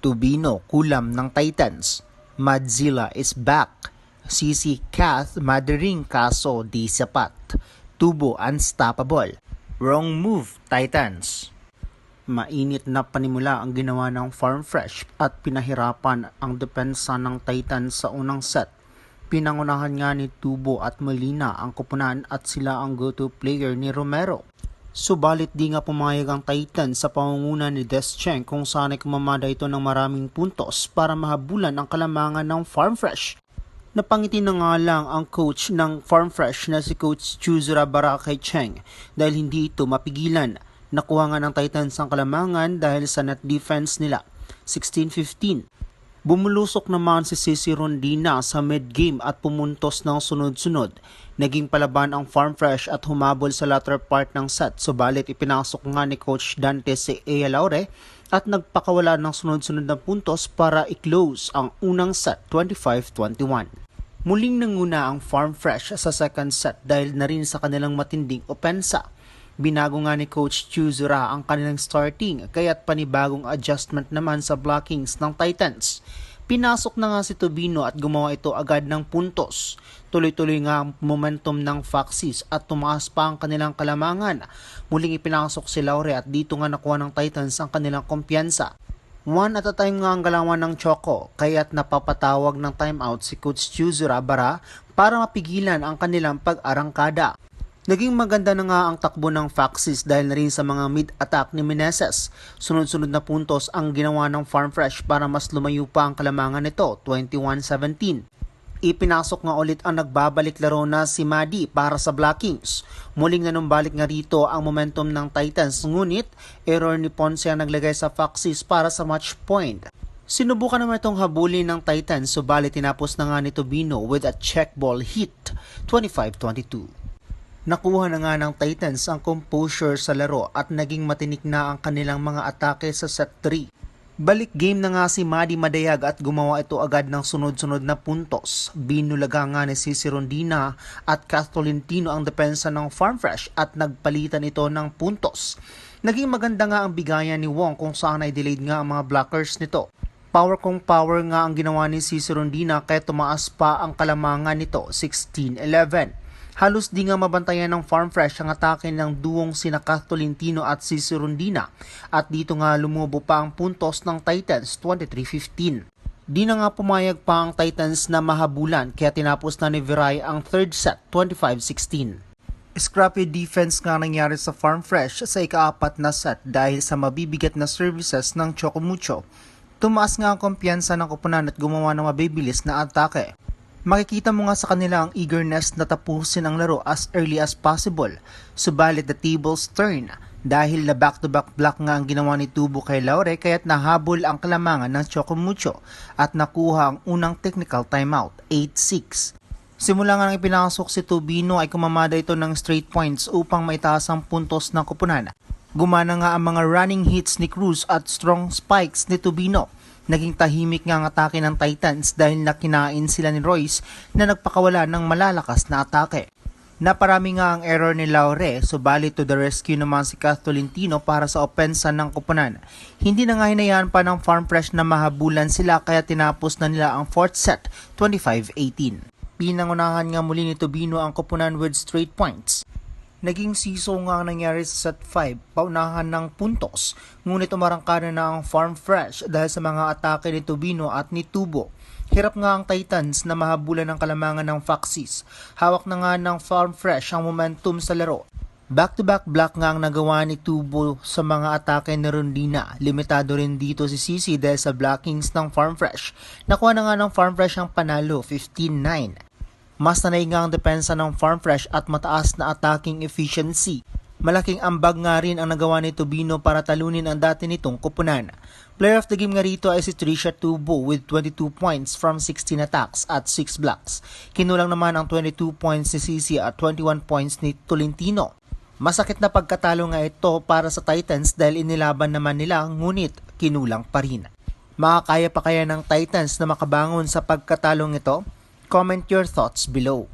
Tubino kulam ng Titans. Madzilla is back. CC Kath madaring kaso di sapat. Tubo unstoppable. Wrong move, Titans. Mainit na panimula ang ginawa ng Farm Fresh at pinahirapan ang depensa ng Titans sa unang set. Pinangunahan nga ni Tubo at Molina ang koponan at sila ang go-to player ni Romero. Subalit di nga pumayag ang Titans sa pangunguna ni Descheng kung saan ay kumamada ito ng maraming puntos para mahabulan ang kalamangan ng Farm Fresh. Napangiti na nga lang ang coach ng Farm Fresh na si Coach Chuzura Bara kay Cheng dahil hindi ito mapigilan. Nakuha nga ng Titans ang kalamangan dahil sa net defense nila, 16-15. Bumulusok naman si Cici Rondina sa mid-game at pumuntos ng sunod-sunod. Naging palaban ang Farm Fresh at humabol sa latter part ng set, subalit ipinasok nga ni Coach Dante si Ea Laure at nagpakawala ng sunod-sunod na puntos para i-close ang unang set 25-21. Muling nanguna ang Farm Fresh sa second set dahil na rin sa kanilang matinding opensa. Binago nga ni Coach Chuzura ang kanilang starting kaya't panibagong adjustment naman sa blockings ng Titans. Pinasok na nga si Tubino at gumawa ito agad ng puntos. Tuloy-tuloy nga ang momentum ng Foxes at tumaas pa ang kanilang kalamangan. Muling ipinasok si Laure at dito nga nakuha ng Titans ang kanilang kumpiyansa. One at a time nga ang galawan ng Choco kaya't napapatawag ng timeout si Coach Chuzura Bara para mapigilan ang kanilang pag-arangkada. Naging maganda na nga ang takbo ng Foxes dahil na rin sa mga mid-attack ni Meneses. Sunod-sunod na puntos ang ginawa ng Farm Fresh para mas lumayo pa ang kalamangan nito, 21-17. Ipinasok nga ulit ang nagbabalik laro na si Madi para sa blockings. Muling nanumbalik nga rito ang momentum ng Titans, ngunit error ni Ponce ang naglagay sa Foxes para sa match point. Sinubukan naman itong habulin ng Titans, subalit tinapos na nga ni Tubino with a check ball hit, 25-22. Nakuha na nga ng Titans ang composure sa laro at naging matinik na ang kanilang mga atake sa set 3. Balik game na nga si Madi Madayag at gumawa ito agad ng sunod-sunod na puntos. Binulaga nga ni Cici Rondina at Kath Tolentino ang depensa ng Farm Fresh at nagpalitan ito ng puntos. Naging maganda nga ang bigayan ni Wong kung saan ay delayed nga ang mga blockers nito. Power kung power nga ang ginawa ni Cici Rondina kaya tumaas pa ang kalamangan nito, 16-11. Halos di nga mabantayan ng Farm Fresh ang atake ng duwong sina Kath Tolentino at Cici Rondina at dito nga lumubo pa ang puntos ng Titans 23-15. Di na nga pumayag pa ang Titans na mahabulan kaya tinapos na ni Viray ang third set 25-16. Scrappy defense nga nangyari sa Farm Fresh sa ika-4 na set dahil sa mabibigat na services ng Chocomucho. Tumaas nga ang kumpiyansa ng koponan at gumawa ng mabibilis na atake. Makikita mo nga sa kanila ang eagerness na tapusin ang laro as early as possible. Subalit the tables turn dahil na back-to-back block nga ang ginawa ni Tubo kay Laure kaya't nahabol ang kalamangan ng Chocomucho at nakuha ang unang technical timeout, 8-6. Simula nga nang ipinasok si Tubino ay kumamada ito ng straight points upang maitaas ang puntos ng koponan. Gumana nga ang mga running hits ni Cruz at strong spikes ni Tubino. Naging tahimik nga ang atake ng Titans dahil nakinain sila ni Royce na nagpakawala ng malalakas na atake. Naparami nga ang error ni Laure, subalit to the rescue naman si Kath Tolentino para sa opensa ng koponan. Hindi na nga hinayaan pa ng Farm Fresh na mahabulan sila kaya tinapos na nila ang fourth set, 25-18. Pinangunahan nga muli ni Tubino ang koponan with straight points. Naging siso nga ang nangyari sa set 5, paunahan ng puntos, ngunit umarangkada na ang Farm Fresh dahil sa mga atake ni Tubino at ni Tubo. Hirap nga ang Titans na mahabulan ng kalamangan ng Foxes. Hawak na nga ng Farm Fresh ang momentum sa laro. Back-to-back block nga ang nagawa ni Tubo sa mga atake ni Rondina. Limitado rin dito si Cici dahil sa blockings ng Farm Fresh. Nakuha na nga ng Farm Fresh ang panalo, 15-9. Mas nanay nga ang depensa ng Farm Fresh at mataas na attacking efficiency. Malaking ambag nga rin ang nagawa ni Tubino para talunin ang dati nitong koponan. Player of the game nga rito ay si Trisha Tubo with 22 points from 16 attacks at 6 blocks. Kinulang naman ang 22 points ni Cici at 21 points ni Tolentino. Masakit na pagkatalo nga ito para sa Titans dahil inilaban naman nila ngunit kinulang pa rin. Makakaya pa kaya ng Titans na makabangon sa pagkatalong ito? Comment your thoughts below.